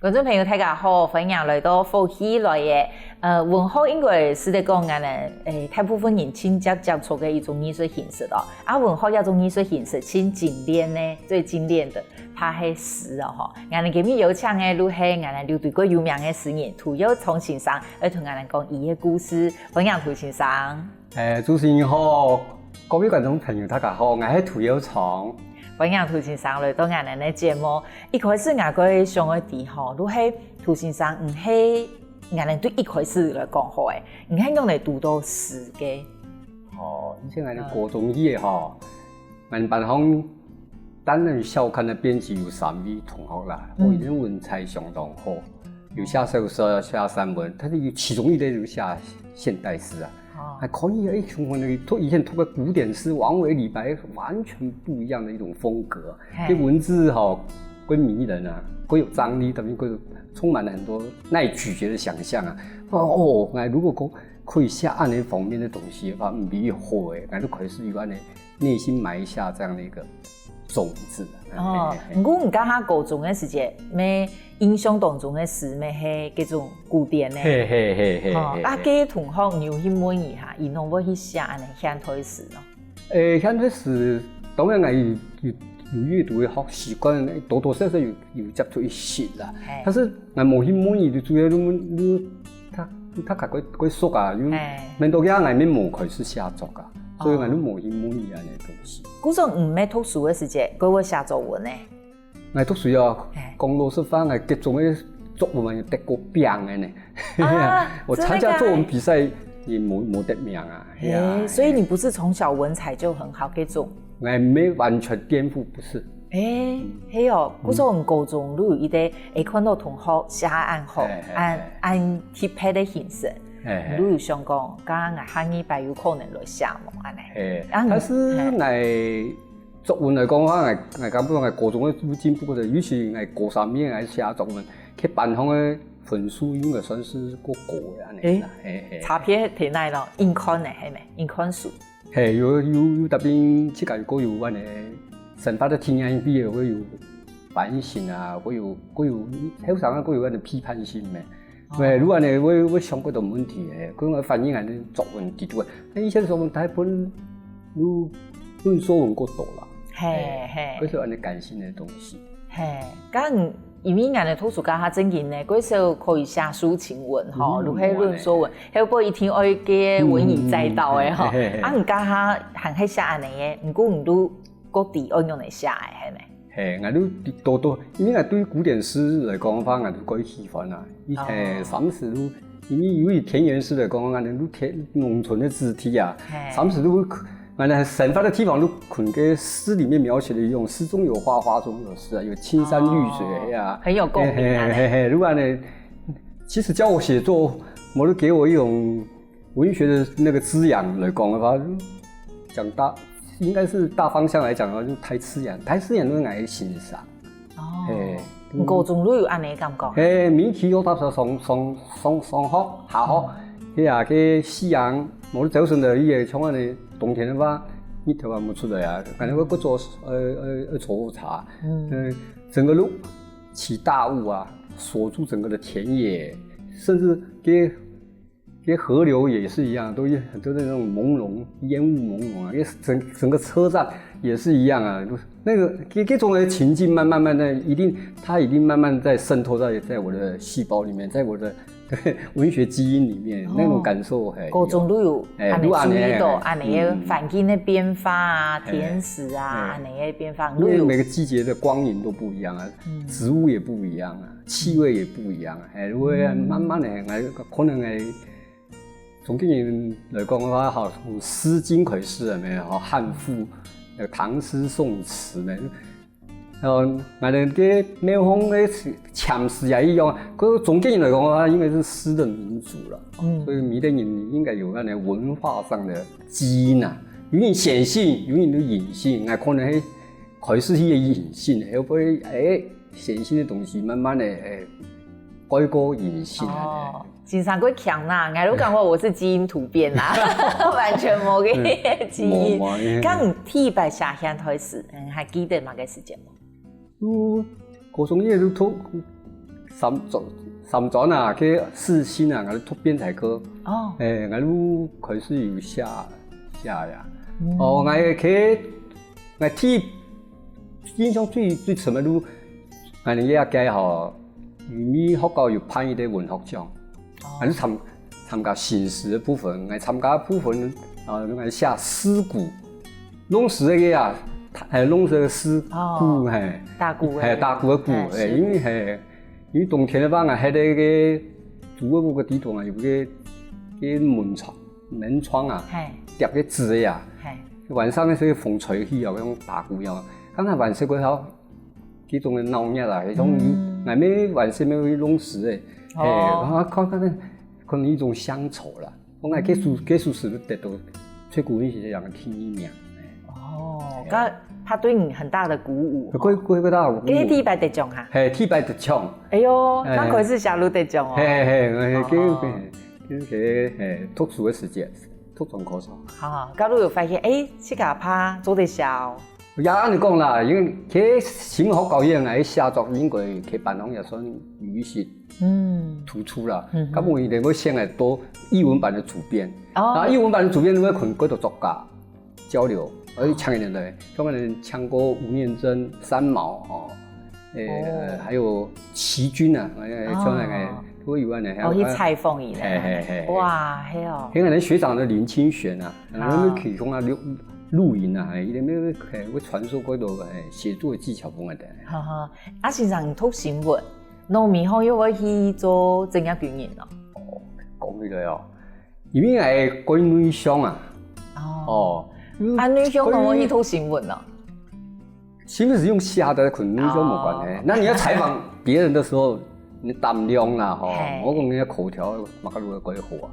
观众朋友大家好，欢迎来到福喜来的。文学应该是在讲我们大部分人亲接触的一种艺术形式咯。文学一种艺术形式，最经典呢，最经典的，它是诗哦吼。我们今日有请的，都是我们留对过有名的诗人屠呦崇先生，来同我们讲伊的故事。欢迎屠先生。主持人好，各位观众朋友大家好，我是屠呦崇。欢迎屠先生来到我们的节目。一开始我个想要提吼，如果屠先生唔係我们对一开始来讲好诶，唔係用嚟读到诗嘅。以前我们国中业吼，我们班上担任校刊的编辑有3位同学啦，我以前文采相当好，有写小说、写散文，但是其中一类就写现代诗啊。还可以以前读个古典诗，王维、李白完全不一样的一种风格。这文字归迷人啊，归有张力，等于归充满了很多耐咀嚼的想象啊。如果讲可以下按那方面的东西的话，比较好诶，都可以是有按的内心埋下这样的一个种子。不过你刚刚高中的时间，咩印象当中的诗咩係嗰種古典呢？嗰同學你有去問一下，伊攏會去寫安尼現代詩咯。現代詩當然係有閱讀的好習慣，多多少少有接觸一些啦。但是我冇去問伊，就主要你他佢熟啊，因為面到家我面冇開始寫作噶。所以我都冇去問伊安尼東西。嗰種唔係讀書嘅時節，佢會寫作文呢？我讀書啊，講老實話，我各種嘅作文我得過獎嘅呢。我參加作文比賽也冇得名啊。所以你不是從小文采就很好嗰種？我沒完全顛覆，不是。係哦，嗰種高中都有一啲會看到同學寫按好，按貼配的形式。如有想講，剛剛下一輩有可能來寫嘛安尼。但是我作文來講嘅話，我感覺我高中嘅進步嘅，尤其我高3年我寫作文，佢班上嘅分數應該算是過高嘅安尼。差別喺哪咯？應看嘅係咪？應看數。有特別即個個有嗰個審法的體驗比較會有反省啊，會有好常個有嗰個批判性嘅。如果呢，我想過種問題誒，佢我反映係作文幾多？以前作文大本論說文過多啦，嗰時係你感性嘅東西。咁因為我哋圖書館較正經呢，嗰時候可以寫抒情文吼，如果論說文，還有一天愛嘅文以載道嘅吼。唔家下還係寫安尼嘅，唔過唔都各地愛用嚟寫嘅係咪？我都因為我對古典詩來講嘅話，我都幾喜歡啊。三十都，因為由於田園詩來講，我哋都農村的字體啊，三十都，我哋神發的地方都困喺詩裡面描寫的一種詩中有花，花中有詩啊，有青山綠水啊，很有共鳴。如果呢，其實教我寫作，我都給我一種文學的那個滋養來講嘅話，講大。應該是大方向來講嘅話，就台詞人都愛欣賞。高中都有安尼感覺。免起我當時上學下學，個夕陽，我都早晨的伊個像安尼冬天的話，日頭還冇出來啊，反正我不做抽茶，整個路起大霧啊，鎖住整個的田野，甚至跟河流也是一樣，都有很多那種朦朧煙霧朦朧啊，整個車站也是一樣啊，那個這種的情境慢慢的它一定慢慢在滲透在我的細胞裡面，在我的文學基因裡面，那種感受高中都有安尼注意到安尼的環境的變化啊，天時啊，安尼的變化，因為每個季節的光影都不一樣啊，植物也不一樣啊，氣味也不一樣啊，如果慢慢的可能從今年來講嘅話，從《詩經》開始係咪？漢賦、唐詩、宋詞呢？我哋嘅廟方嘅禪詩也一樣。嗰總結來講嘅話，應該是詩的民族啦。所以每個人應該有嗰個文化上的基因啊，有點顯性，有點都隱性。可能係開始係隱性，後尾顯性嘅東西慢慢的改過隱性啊。經常會強啦，我都講我是基因突變啦，完全冇嘅基因。咁第一擺寫現代詩，還記得哪個時間嗎？高中也都三转啊，去四星啊，我哋读编采科。哦，我都开始有下呀。哦，我去印象最深嘅都，我哋一屆吼，余米學校有頒一啲文學獎，我哋參加新詩嘅部分，我參加部分我寫詩鼓，弄詩嗰個啊，係弄這個詩鼓係大鼓嘅，大鼓嘅鼓，因為冬天嘅話啊，喺嗰個住嗰個地方啊，有個門窗啊，疊個紙嘅呀，晚上嘅時候風吹起啊，嗰種大鼓樣，剛才晚上嗰頭幾種嘅鬧熱啦，嗰種係咩晚上咩弄詩嘅，可能一種鄉愁啦。我係結束時都得到最古呢些人嘅天意名。哦，咁他對你很大的鼓舞。佢大鼓舞。佢第一擺得獎嚇。係第一擺得獎。哎呦，那佢是下路得獎哦。我係讀書嘅時節，讀中考場。好，咁你有發現這個拍做得少。也按你講啦，因為佢新學教育嘅寫作應該佢辦公也算有一些突出啦。咁我哋會先嚟多譯文版嘅主編，啊，譯文版嘅主編會同嗰度作家交流，而且搶人哋，咁我哋搶過吳念真、三毛還有齊軍啊，將來嘅都有安尼。去採訪伊咧。哇，係哦。佢係學長嘅林清玄啊，我哋提供啊錄音啊，伊哋咩會傳授嗰度寫作嘅技巧幫我哋。哈哈，啊，先生讀新聞，農民後又會去做正業軍人咯。哦，講起來哦，因為係關內向啊。哦。啊，內向我會去讀新聞咯。新聞是用寫的，跟內向冇關係。那你要採訪別人的時候，你膽量啦，吼，我講你口條馬家路嘅幾好啊。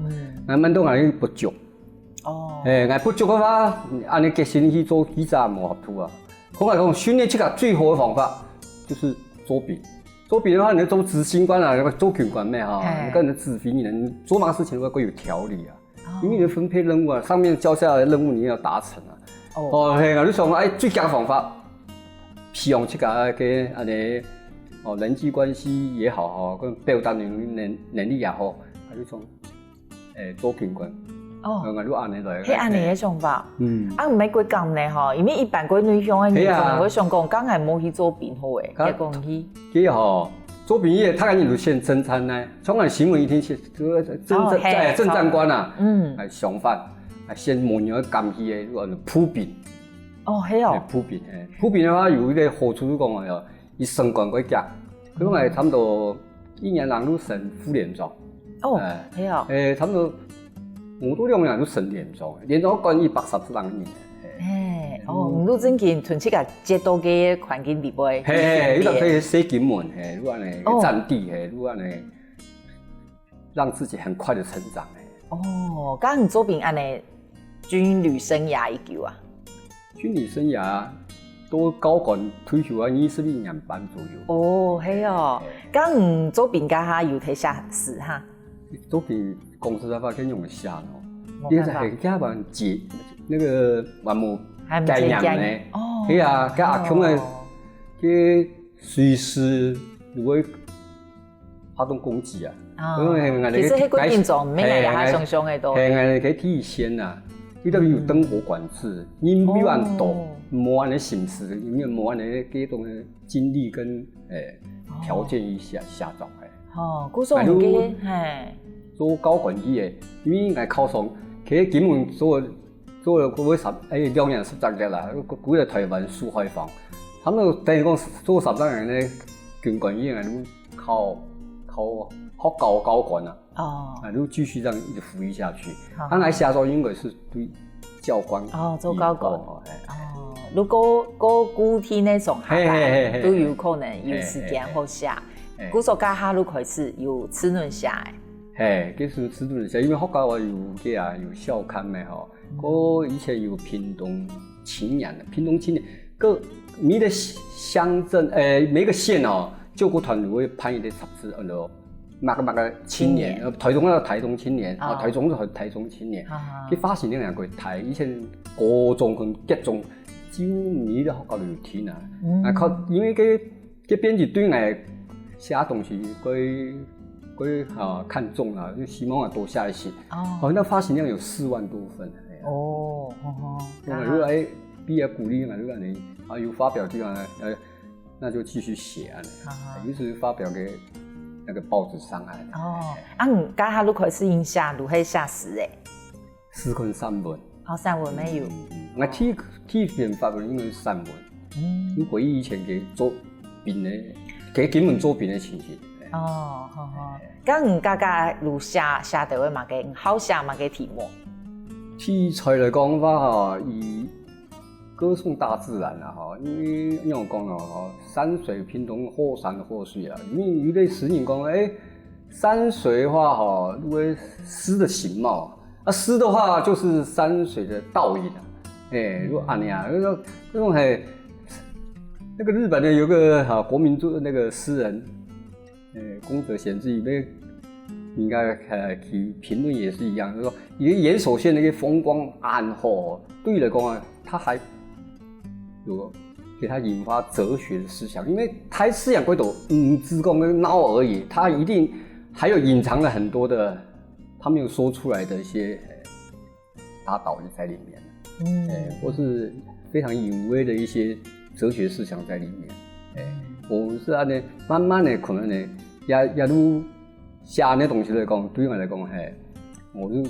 我們都係不足。哦，我不足嘅話，按你決心去做記者冇合圖啊。我講訓練這個最好嘅方法就是作弊。作弊嘅話，你做執行官啊，做軍官咩哈？你跟人指揮，你能做乜事情都會有條理啊。因為你分配任務啊，上面交下來的任務你要達成啊。哦，係啊，你想最佳嘅方法，培養這個嘅人際關係也好，跟表達能力也好，你想做軍官。哦，我都按你來。係按你嘅想法。啊唔係佢咁咧嗬，因為一般佢內向嘅人可能會想講，梗係冇去做兵好嘅，一講去。佢嗬，做兵嘢，他緊要先偵探咧，從來新聞一定是政戰官啊，係相反，係先模擬監視嘅嗰個普兵。哦，係哦。普兵嘅話有一個好處，講話伊升官嗰格，佢係差唔多一年人都升副連長。哦，係啊。差唔多。我都2年都升連長，連長幹130人年。唔都真見屯七個接到嘅環境地位。你就可以寫金門，如果你佔地，如果你讓自己很快的成長。哦，咁你做兵安尼軍旅生涯已久啊？軍旅生涯都高官退休啊，21年半左右。哦，係哦，咁你做兵家下有睇下事哈？做兵。公司的話可以用下咯，因為係加班節那個話冇計人咧，係啊，加阿強嘅嘅隨時會發動攻擊啊，其實喺嗰邊做咩嘢下上上嘅多，係我哋嘅第一線啊，呢度有燈火管制，人比較多，冇安尼形式，因為冇安尼嗰種嘅精力跟條件以下作嘅。哦，嗰種嘅係。做高管去嘅，因為我考上，佢金門做咗嗰位2年10個啦，估係台灣蘇海防，他們等於講做13年咧，軍官已經係考高官啦，都繼續這樣一直服役下去。他來下晝應該是對教官做高官，如果古天呢種下班都有可能有時間好下，古時家下都開始有齒輪下誒。嗰時齒輪下，因為學校我有校刊咩嗬，嗰以前有屏東青年，個每個鄉鎮每個縣哦，救國團會頒一啲雜誌，乜個青年，台中台中青年，台中就台中青年，佢發行呢兩個台，以前高中跟高中，幾乎每個學校都有聽啊，因為佢編輯對我写东西看中了，就希望多下一些。哦，那发行量有4万多份。哦，如果毕业鼓励嘛，如果你有发表地方那就继续写于是发表给那个报纸上来。你家下如果是影下，如何下诗诗跟散文。散文没有。我第一篇发表应该是散文。你回忆以前给作品的，给金门作品的情形。咁你家如写地位嘛嘅好写嘛嘅题目。题材来讲话以歌颂大自然因为像我讲山水屏东火山火水因为有的诗人讲山水的话如果诗的形貌诗的话就是山水的倒影如果那种那个日本的有个国民那个诗人宫泽贤治应该去评论也是一样，就是说岩手县那个风光暗对来讲他还有给他引发哲学的思想，因为他思想归斗只讲闹而已，他一定还有隐藏了很多的他没有说出来的一些大道理在里面，或是非常隐微的一些哲学思想在里面，我是慢慢的可能也都写那东西来讲，对我来讲，我就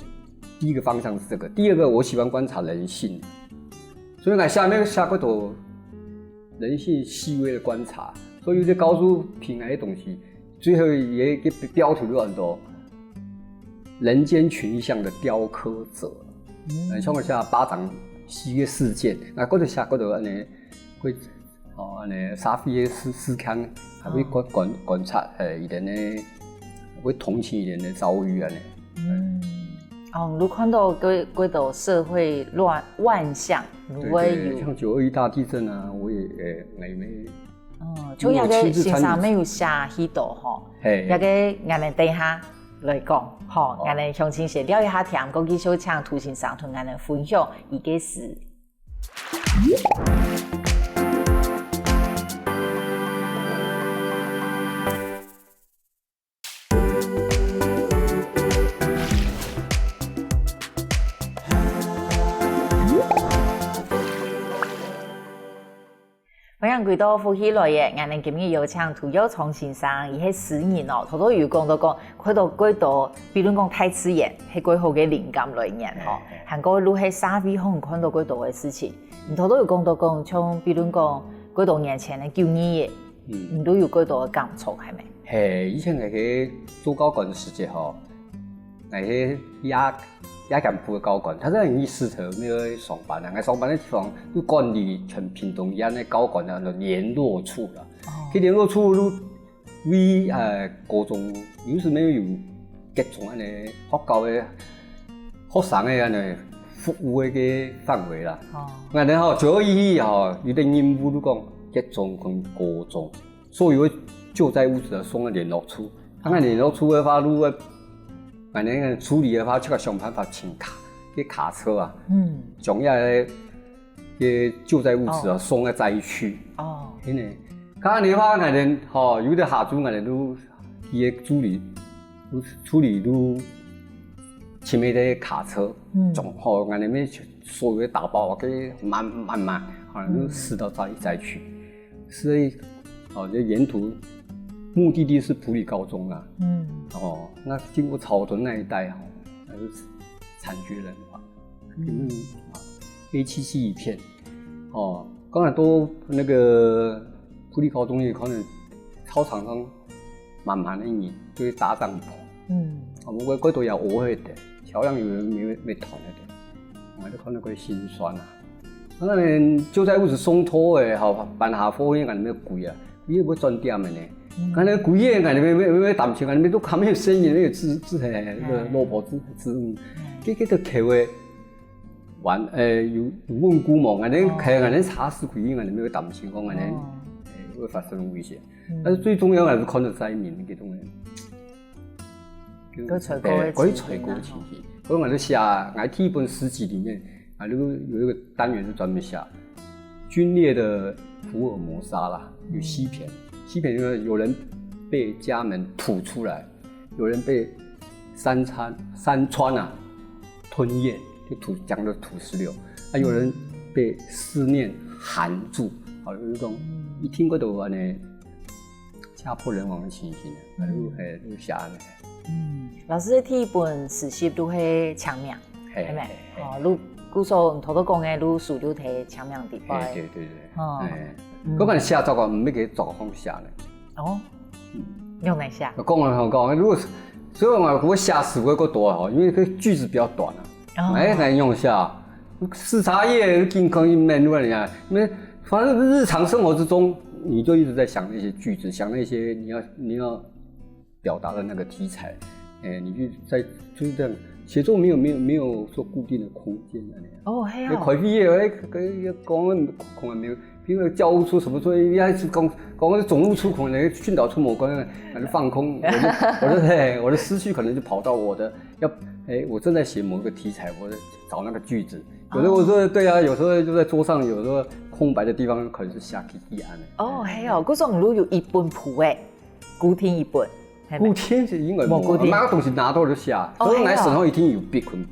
第一个方向是这个。第二个，我喜欢观察人性，所以我下面下过头人性细微的观察，所以有些高书品那些东西，最后也给标题有很多人间群像的雕刻者，像我下巴掌西月事件，那过头下过头会沙菲斯康还会观察一点会同情一点的遭遇如看到几道社会乱象，对，像921大地震我也没就那个线上没有写许多那个我们等下来讲我们详情先聊一下天，过去小请涂先生同我们分享一个事。欢迎回到福喜来嘅，我哋今日有请涂有聪先生，伊係诗人头头有讲到讲，看到几多，比如讲太子岩係几好嘅灵感来源韩国如係沙飛可能看到几多嘅事情，头头有讲到讲，像比如讲几多年前嘅9年嘅，你都有几多嘅感觸係咪？以前係做高管嘅時節係亚干部的高管，他在一石头那个上班上班的地方就管理全屏东县的高管的联络处了。去联络处为高中有时没有各种学校的学生的服务的范围啦。921有的任务都讲各种跟高中，所以会就在屋子送到联络处，联络处的话如果处理的话，就要想办法请卡车将救灾物资送到灾区。因为看的话，有的下主都伊个处理都前面的卡车，所有的打包给慢，都驶到灾区。所以这沿途目的地是埔里高中啦。那经过草屯那一带那是惨绝人寰，A77一片。刚才都那个埔里高中也可能操场上满的人就是搭帐篷，不过嗰度有鹅去的，桥梁有没团的，我都看到佢心酸那就在屋子松拖办下課應該咩貴伊要賺點的呢？貴嘢，要談錢，都還沒有生意，那個落魄之物，佢都客位有問估嘛，客查實貴，沒有談錢，講會發生危險。但是最重要還是看到災民嗰種關於採購的情形。所以我就寫第一本詩集裡面有一個單元是專門寫軍烈的福爾摩沙啦，有西片，因為有人被家门吐出来，有人被山川啊吞咽，就讲的土石流，有人被思念含住，有一种一听过都呢家破人亡的情形，都写呢。老师第一本史诗都是枪名，係咪？你古數頭都講嘅，你書都睇槍名地方。對。嗰個寫作個唔係幾作方寫呢？哦，用哪寫？講，如果所以我寫詞會夠多哈，因為個句子比較短啊，難用下。視察業健康一面亂呀，因為反正日常生活之中，你就一直在想那些句子，想那些你要表達的那個題材，你就是這樣。寫作沒有說固定的空間啊！哦，係啊。你開畢業講可能沒有，譬如教務處什麼說，一開始講總務處可能訓導處某個人就放空，我的思緒可能就跑到我正在寫某個題材，我找那個句子。有的我說對啊，有時候就在桌上，有時候空白的地方可能是寫起案的。哦，係啊，嗰種如有一本譜誒，固定一本。固定是因為冇固定，買個東西拿到就寫，所以來時候一定有筆捆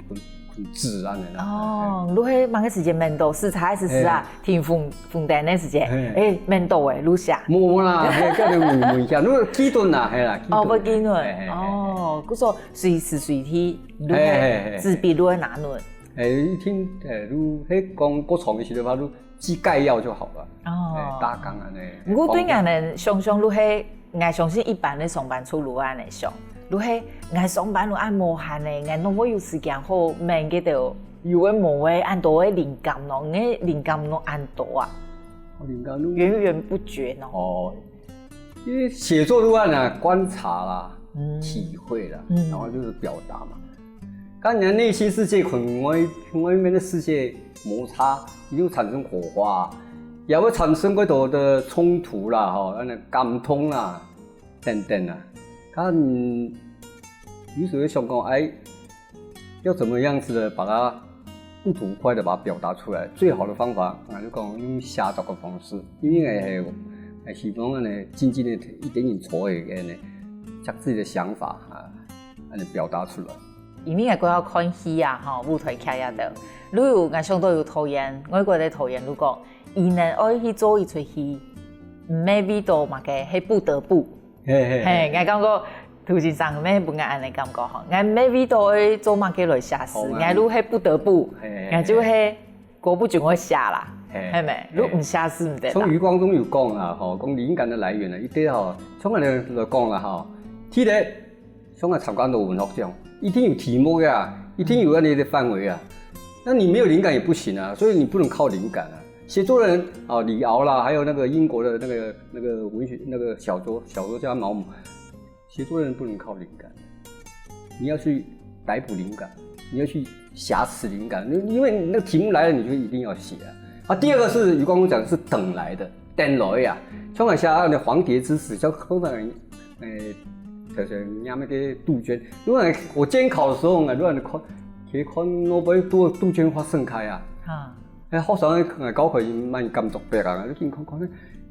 字安尼啦。哦，你喺某個時間面到視察是啊，聽風電的時間，面到誒，你寫。冇啦，叫你問一下，你記頓啦，係啦。哦，不記頓。哦，嗰個隨時隨地，你係紙筆你會哪輪？一聽你喺講過床嘅時候話，你記概要就好了。哦，大綱安尼。我對人哋想你係。我相信一般的上班族如安尼想，如係我上班如按無限的，我都冇有時間好問佢哋有誒無誒按多誒靈感咯，我靈感都按多啊，靈感都源源不絕咯。哦，因為寫作如安啊，觀察啦，體會啦，然後就是表達嘛。當然內心世界同外面的世界摩擦，一定產生火花。也會產生嗰度的衝突啦，感通啦，等等啦。有時候想講，要怎麼樣子的把它不吐不快的把它表達出來，最好的方法，我就講用寫作嘅方式，因為係希望呢，靜靜的一點點坐嘅呢，將自己的想法表達出來。因為我要看戲啊，舞台劇啊的，如果我想到有導演，我覺得導演如果伊能愛去做一出戲，唔係為到嘛嘅，係不得不。係，我感覺陶先生咩本安尼感覺吼，我唔係為到去做嘛嘅來寫詩，我如係不得不，我就係過不久我寫啦，係咪？如唔寫詩唔得。從余光中有講啦，吼，講靈感的來源啦，一啲吼，從我哋來講啦，吼，第一，從我參加到文學獎，一定有題目呀，一定有你的範圍啊，那你沒有靈感也不行啊，所以你不能靠靈感啊。寫作人李敖啦，還有那個英國的那個文學那個小作家毛姆，寫作人不能靠靈感，你要去逮捕靈感，你要去挾持靈感，因為那個題目來了，你就一定要寫啊。第二個是余光中講的是等來的，等來啊，像我寫那黃蝶之死，像後面就是啱那個杜鵑，如果我監考的時候，如果你看，我不會杜鵑花盛開啊。學生搞佢蠻感觸別啊！你見講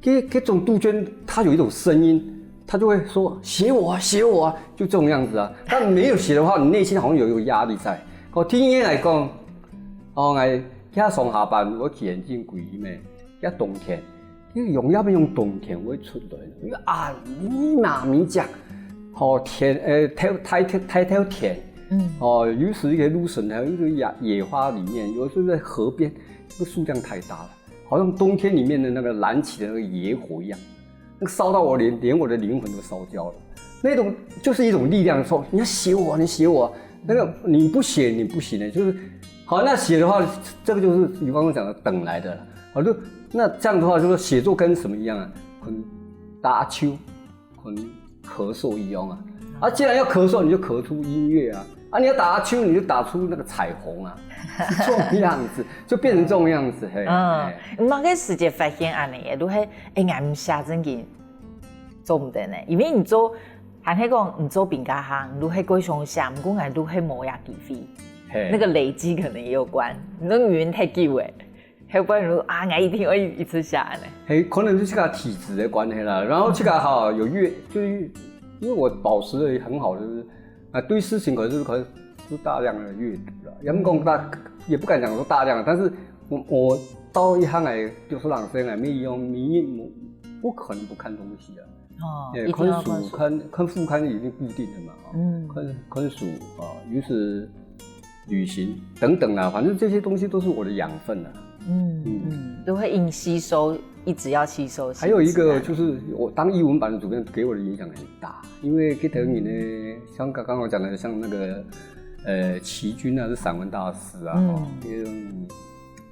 咧，這種杜鵑，它有一種聲音，它就會說寫我啊，寫我啊，就這種樣子啊。但沒有寫的話，你內心好像有一個壓力在。我聽伊來講，我上下班我去眼鏡櫃咩，一冬天，用要不用冬天會出來，你媽咪講，田太田，有時一個路神，還有一個野花裡面，有時候在河邊。這個數量太大了，好像冬天裡面的那個燃起的那個野火一樣，那個燒到我連我的靈魂都燒焦了。那種就是一種力量，說你要寫我，你寫我，那個你不寫你不行的，就是好。那寫的話，這個就是余光中講的等來的了。好，就那這樣的話，就是寫作跟什麼一樣啊？跟打秋，跟咳嗽一樣啊。既然要咳嗽，你就咳出音樂啊。你要打秋，你就打出那個彩虹啊，是這種樣子，就變成這種樣子。某個時間發現安尼嘅，都係我唔寫真嘅做唔得呢，因為你做，還係講你做餅乾行，你係過上寫，唔過我都係冇呀機會，那個累積可能也有關，你都語言太久誒，要不然如我一定要一次寫呢。可能是這個體質的關係啦，然後這個哈有就是因为我保持了很好的就是对事情可能是大量的阅读了，也不敢讲说大量，但是我到一行来就是人生来没用不可能不看东西啊。看书看副刊已经固定的嘛，看书于是旅行等等啦，反正这些东西都是我的养分啊。都会硬吸收，一直要吸收。还有一个就是我当译文版的主编，给我的影响很大，因为给等于呢，像刚刚我讲的，像那个齐军啊，是散文大师啊，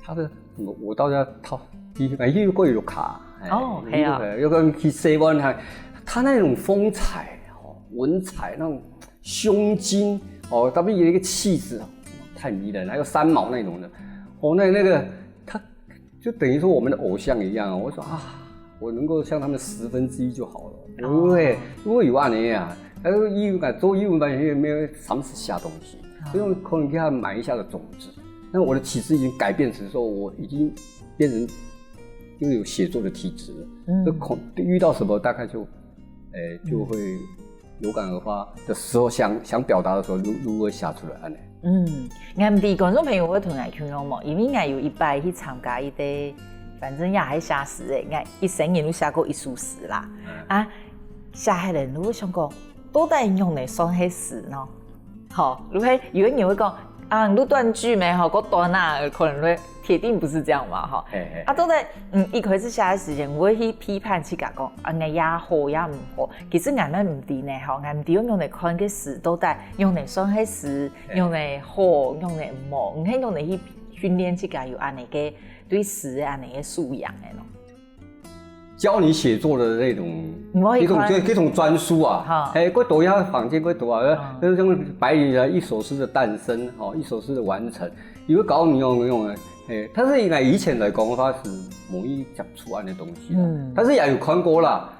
他的我到家套，伊过有卡，系啊，有个去西湾他那种风采文采那种胸襟特别有一个气质太迷人，还有三毛那种的那个他就等于说我们的偶像一样我说我能够像他们1/10就好了，因为有这样啊，做译文版也没有什么下东西，所以可能给他埋下的种子。那我的体质已经改变成说，我已经变成又有写作的体质了，遇到什么大概就会有感而发的时候，想表达的时候，如何写出来呢？俺哋观众朋友会同俺傾講嘛，因為俺有一擺去參加一啲，反正也係寫詩嘅，俺一生人都寫過一首詩啦。寫嘅人如果想講，到底用嚟算係詩呢？如果有人會講你斷句咩？嗰段可能會鐵定不是這樣嘛，到底一開始寫嘅時間，我會去批判去講，俺也好也唔好，其實俺唔知呢，俺唔知用嚟看嘅詩到底用嚟算係詩，用嚟好，用嚟唔好，唔係用嚟去訓練自己有安尼嘅對詩安尼嘅素養嘅咯。教你寫作的那種專書啊，我讀一下坊間，我讀啊，像白羽啊，一首詩的誕生，一首詩的完成，有搞你用但是應該以前來講的話是容易講出來的東西但是也有看過啦，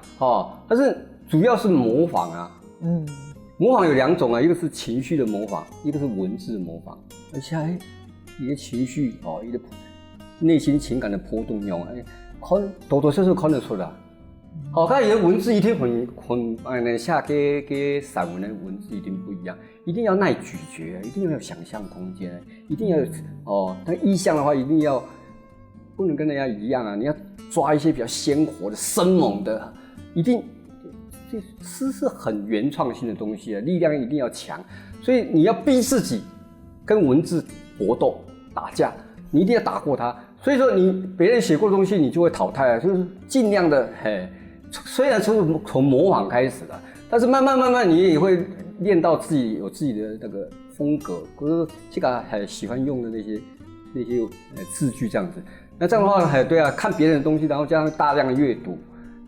但是主要是模仿啊，模仿有2種啊，一個是情緒的模仿，一個是文字的模仿，而且你的情緒你的內心情感的波動用多多少少看得出來。但是文字一定下給散文的文字一定不一樣，一定要耐咀嚼，一定要有想象空間，一定要那意象的話一定要不能跟人家一樣啊，你要抓一些比較鮮活的、生猛的，一定詩是很原創性的東西啊，力量一定要強，所以你要逼自己跟文字搏鬥打架，你一定要打過它。所以說別人寫過的東西你就會淘汰啊，就是盡量的雖然從模仿開始的，但是慢慢你也會練到自己有自己的那個風格，就是這個還喜歡用的那些字句這樣子。那這樣的話對啊，看別人的東西，然後加上大量的閱讀，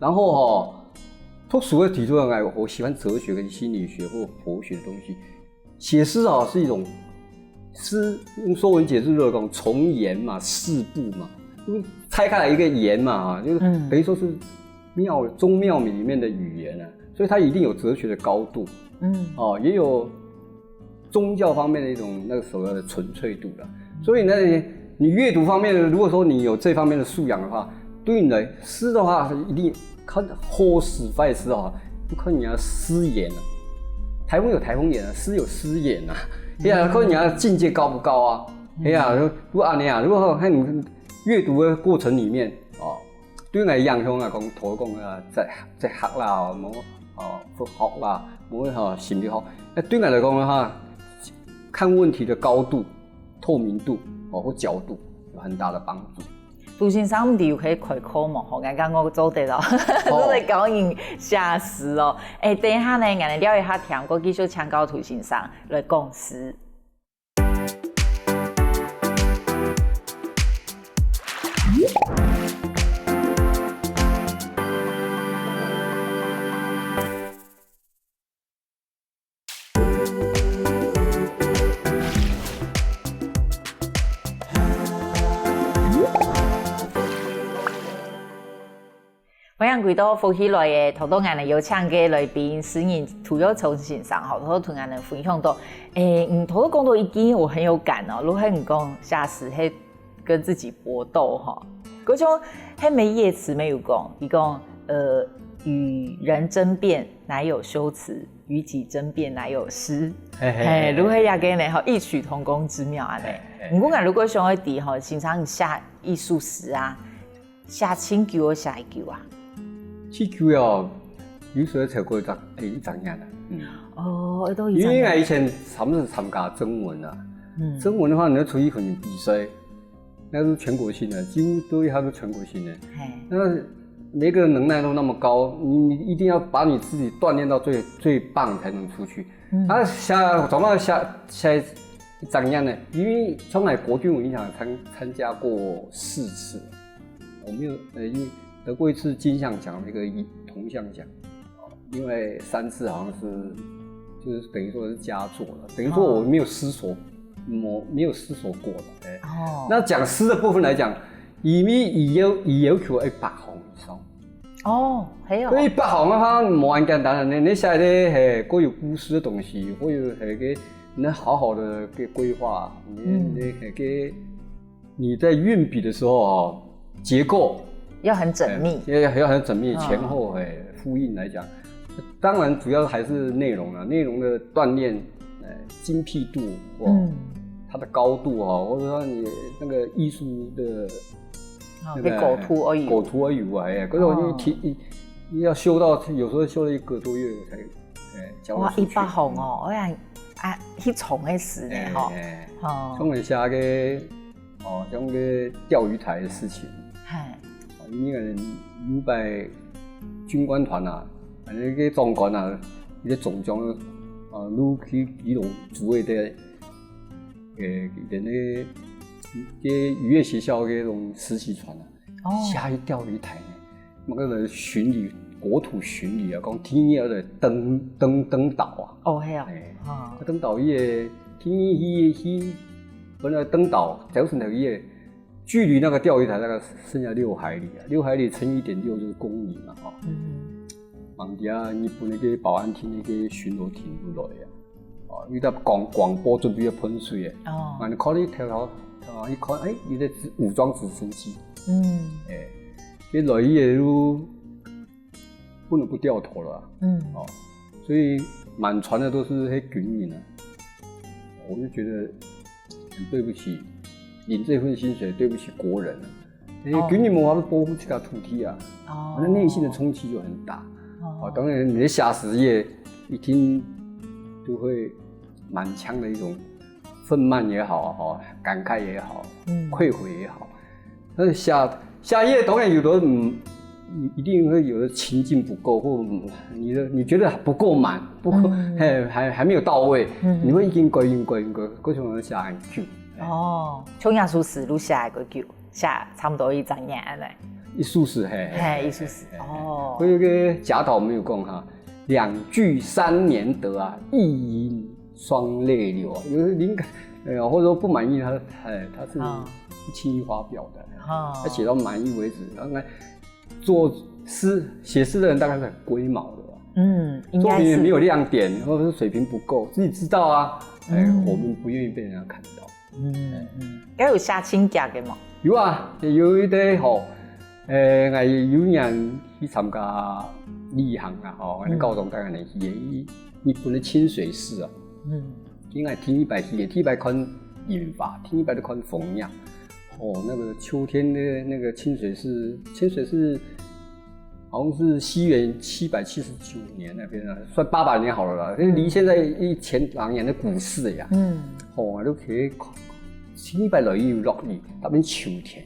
然後都所謂提出來，我喜歡哲學跟心理學或佛學的東西。寫詩是一種詩，用說文解字就是講從言嘛，四部嘛，就是拆開來一個言嘛，就是等於說是宗廟裡面的語言啊，所以它一定有哲學的高度，也有宗教方面的一種那個所謂的純粹度啦。所以呢，你閱讀方面，如果說你有這方面的素養的話，對你來詩的話，一定看好詩壞詩啊，不看你要詩眼啊，台風有台風眼啊，詩有詩眼啊。看你要境界高不高啊？如果如果喺你閱讀的過程裡面對我嚟講講同講在學啦，冇佛學啦，冇心理學。對我來講的話，看問題的高度、透明度或角度有很大的幫助。杜先生唔係可以開課嘛？啱啱我做得咯，都係講完寫詩哦。等一下呢，我哋聊一下天，我繼續請教杜先生來講詩。歡迎回到福喜來嘅頭多眼嚟有請嘅來賓詩人屠有秋先生，頭同眼嚟分享到，頭講到一件我很有感哦，如果你講寫詩係跟自己搏鬥嗰種係沒葉詞沒有講，伊講与人争辩乃有修辞，与己争辩乃有诗。如何也给呢？异曲同工之妙啊！不过如果想要伫吼，经常写艺术诗啊，写青球或写一球啊。青球哦，有时候才过一张样的。哦，都因为以前他们是参加征文啊，征文的话，你要出一份比赛，那是全国性的，几乎都它是全国性的。那每个人能耐都那么高，你一定要把你自己锻炼到最棒才能出去。怎么下一张样呢？因为从来国军我印象参加过4次，我没有因为得过一次金像奖那个铜像奖，另外3次好像是就是等于说是佳作了，等于说我没有思索，没有思索过的。那讲诗的部分来讲，以要求100行以上。还有。100行的话，冇咁简单的，你写的各有故事的东西，或有个你好好的给规划，你在运笔的时候结构要很缜密，要很缜密，前后呼应来讲。当然，主要还是内容啊，内容的锻炼，精辟度它的高度或者说你那个艺术的那个构图而已啊，可是你要修到有时候修了1个多月我才交出去。100行哦，我想那重的事呢像我写个像个钓鱼台的事情，因为5百军官团啊。那个总管啊，伊咧总将愈去基隆主委的那渔业学校的那种实习船啊，下去钓鱼台呢，那个巡礼国土巡礼啊，讲天野的登岛啊。登岛伊个天野本来登岛就是那个距离那个钓鱼台大概剩下6海里啊，6海里乘1.6就是公里嘛忙底啊，日本那个保安厅那个巡逻艇落来啊，伊在广播准备要喷水的，你看你头一看，伊在武装直升机，那落伊也都不能不掉头了，所以满船的都是那军民啊，我就觉得很对不起，领这份薪水对不起国人啊，军民文化是保护这个土地啊，那内心的冲击就很大。当然，你的下实业一听就会满腔的一种愤懑也好，感慨也好，愧悔也好。但是下页当然有的一定会有的情境不够，或你觉得不够满，不够还没有到位，你会应该各种下一句。从艺术史录下一个句，下差不多1张样嘞。艺术史艺术史我有个贾导没有讲哈，2句3年得啊，一吟双泪流啊，有灵感或者说不满意他是不轻易发表的，他写到满意为止。然后做写诗的人大概是很龟毛的，作品也没有亮点，或者是水平不够，自己知道啊，我们不愿意被人家看到。该有下请假的吗？有啊，有一堆我有人去参加旅行啊，我们高中大概能去日本的清水寺啊，应该听一百款引法，听一百的款风样。那个秋天的那个清水寺好像是西元779年那边啊，算800年好了啦，离现在1000年的古寺呀。都可以听一百落雨，那边秋天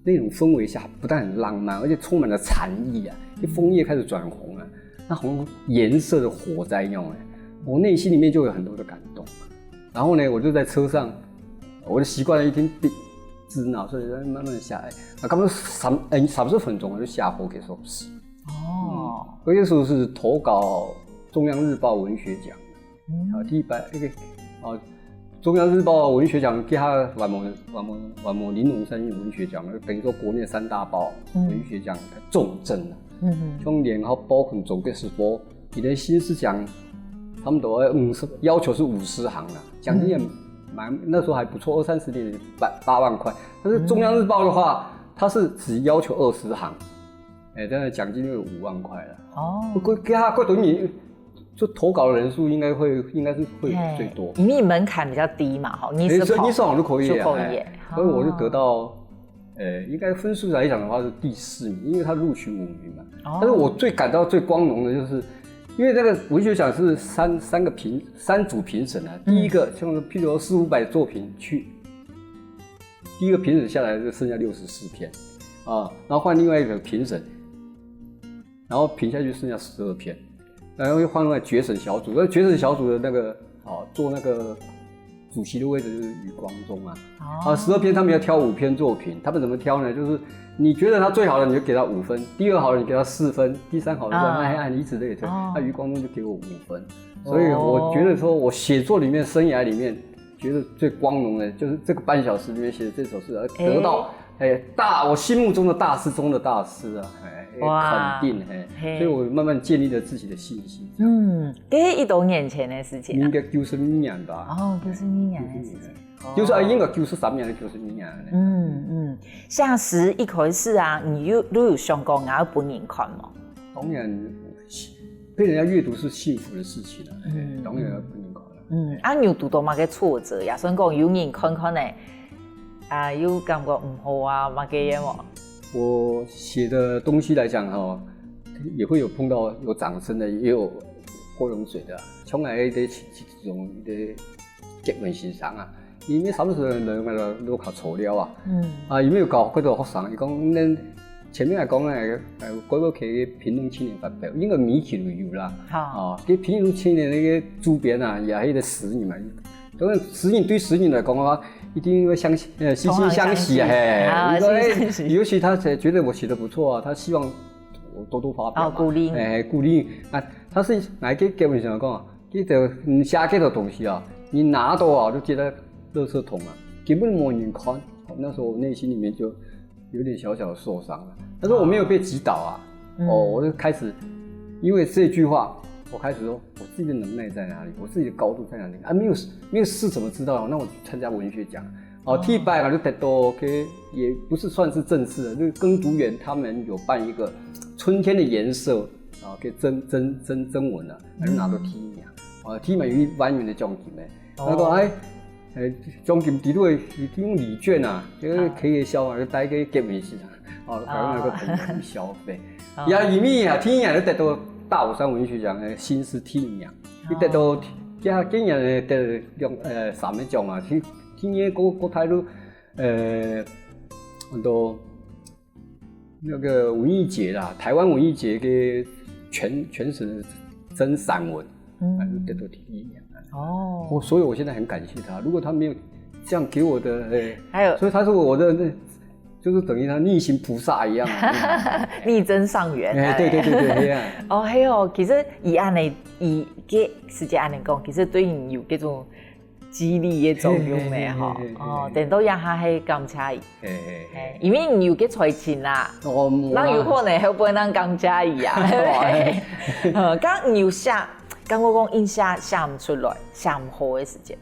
那种氛围下，不但很浪漫，而且充满了禅意啊！枫叶开始转红了，那红颜色的火灾那种，我内心里面就有很多的感动。然后呢，我就在车上，我就习惯了一听字脑，所以慢慢的下来。差不多30分钟我就下播给首诗。这个时候是投稿中央日报文学奖，第100那个中央日报文学奖给他完模玲珑山文学奖，等于说国内3大报文学奖的重镇了。像联合报跟中国时报，你的新诗奖他们都要求是50行了，奖金也那时候还不错，20-30年8万块。但是中央日报的话，它是只要求20行，但是奖金就有5万块了。哦，不过给他过等你，就投稿的人数应该是会最多，因为门槛比较低嘛，哈，你是上就可以啊，所以我就得到，应该分数来讲的话是第4名，因为他录取5名嘛。但是我感到最光荣的就是，因为那个文学奖是3组评审啊，第一个像譬如说400-500作品去，第一个评审下来就剩下64篇啊，然后换另外一个评审，然后评下去剩下12篇。然后又换另外决审小组，那决审小组的那个做那个主席的位置就是余光中啊。12篇他们要挑5篇作品，他们怎么挑呢？就是你觉得他最好的你就给他5分，第2好的你给他4分，第3好的按以此类推。那余光中就给我5分，所以我觉得说我写作里面生涯里面觉得最光荣的就是这个半小时里面写的这首诗，得到我心目中的大师中的大师啊，肯定所以我慢慢建立了自己的信心。这是多年前的事情应该92年吧。92年的事情。應該93年的92年。像詩一開始啊，你有想過要本人看嗎？當然，被人家閱讀是幸福的事情啊。當然要本人看啦。你有遇到乜嘅挫折呀？所以講有人看呢，有感覺唔好啊，乜嘅嘢喎？我寫的東西來講也會有碰到有掌聲的，也有潑冷水的。從來啲種啲結論欣賞啊，因為30歲人都靠材料啊。有沒有教嗰度學生？伊講咱前面來講改革期嘅評論青年發表，應該媒體都有啦。啲評論青年那個主編啊，也係一個實人嘛。當然實人對實人來講嘅話，一定會惺惺相惜啊。尤其他覺得我寫得不錯啊，他希望我多多發表。鼓勵。鼓勵啊，他是哪個基本上講啊，這個寫這個東西啊，你拿到啊就覺得垃圾桶啊，根本沒人看。那時候我內心裡面就有點小小的受傷了，但是我沒有被擊倒啊。我就開始因為這句話，我開始說我自己的能耐在哪裡，我自己的高度在哪裡啊？沒有試怎麼知道？那我去參加文學獎。T8就得到也不是算是正式的，那個耕讀園他們有辦一個春天的顏色給徵文啊，就拿到T名。T名有1萬元的獎金誒，那個獎金底落用禮券啊，這個企業消啊，就帶給結尾市場，讓那個朋友去消費。因為T名就得到大武山文學獎的新詩T名，佢得到今年得3個獎啊。今年國台都很多那個文藝節啦，台灣文藝節嘅全省徵散文，得到第1名。所以我現在很感謝他，如果他沒有這樣給我的，所以他是我的就是等於他逆行菩薩一樣，逆增上緣。對，其實以安尼以嘅時間安尼講，其實對你有嗰種激勵嘅作用嘅但都也係感謝伊，因為你有嘅才情啦，咱有可能會幫咱感謝伊啊。剛你有寫，剛我講印寫唔出來，寫唔好嘅時間。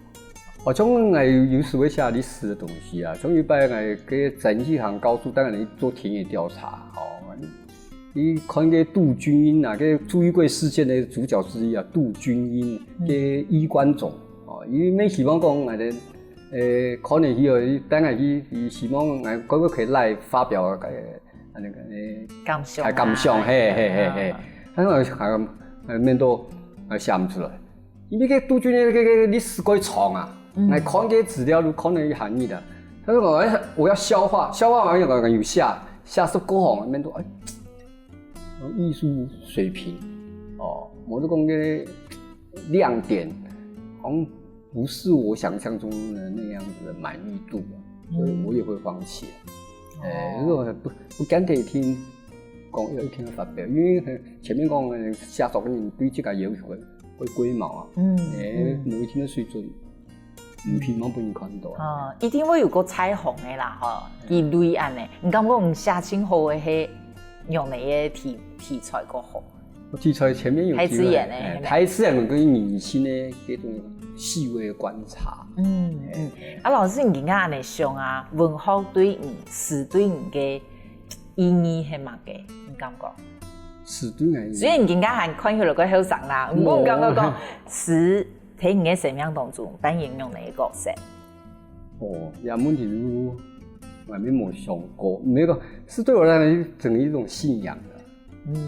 從有時會寫歷史的東西啊，從一般給整幾行告訴，當然你做田野調查，你看個杜君英啊，個朱一貴事件的主角之一啊，杜君英個衣冠冢。伊沒希望講可能伊等下伊希望嗰個可以來發表那個感想，但係面都寫唔出來，因為個杜君英個歷史過長啊，看個資料都可能有含義的，但是我要消化完有下10個行面都藝術水平我都講個亮點不是我想象中的那樣子的滿意度，所以我也會放棄。如果不敢給聽講要一聽發表，因為前面講寫作嘅人對這個要求會龜毛啊。每一天的水準，唔希望俾人看到。一定會有個彩虹的啦，伊類安的。你感覺唔寫清好嘅係用哪個題材個好？題材前面有台詞演的，台詞演跟女性的這種細微的觀察。老師，你啱啱嚟想啊，文學對詩對你嘅意义係乜嘅？你感覺？詩對我，雖然人家還看起來個後生啦，不過我感覺講詩喺你嘅生命當中扮演用哪一個角色？哦，也問題都我還沒想過，那個詩對我來講整一種信仰的，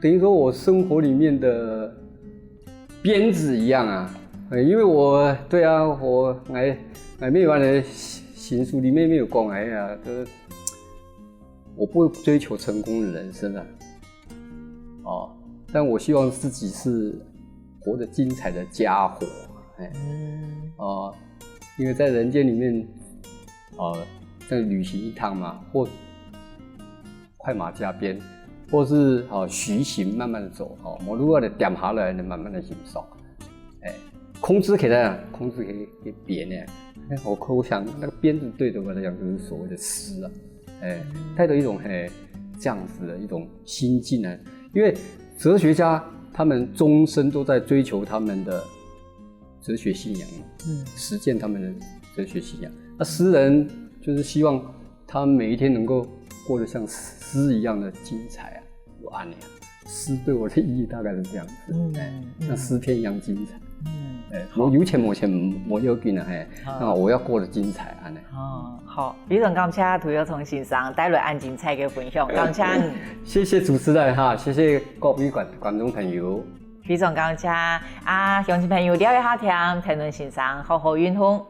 等於說我生活裡面的鞭子一樣啊，因為我對啊，我沒有的行書裡面沒有講哎呀，我不追求成功的人生啊，哦，但我希望自己是活得精彩的家伙，因為在人間裡面，在旅行一趟嘛，或快馬加鞭，或是徐行慢慢的走，我如果你點下來，你慢慢的欣賞，空枝可以這樣，空枝可以編呢，我想那個鞭子對着我來講就是所謂的詩啊，帶着一種這樣子的一種心境啊，因為哲學家他們終身都在追求他們的哲學信仰，實踐他們的哲學信仰。那詩人就是希望他們每一天能夠過得像詩一樣的精彩啊！我愛你啊！詩對我的意義大概是這樣子，像詩篇一樣精彩。我有錢冇錢冇要緊啊，我要過得精彩啊！好，非常感謝涂有聰先生帶來咁精彩嘅分享，感謝。謝謝主持人哈，謝謝各位觀眾朋友。非常感謝啊，鄉親朋友了解下聽，談論先生好好運動。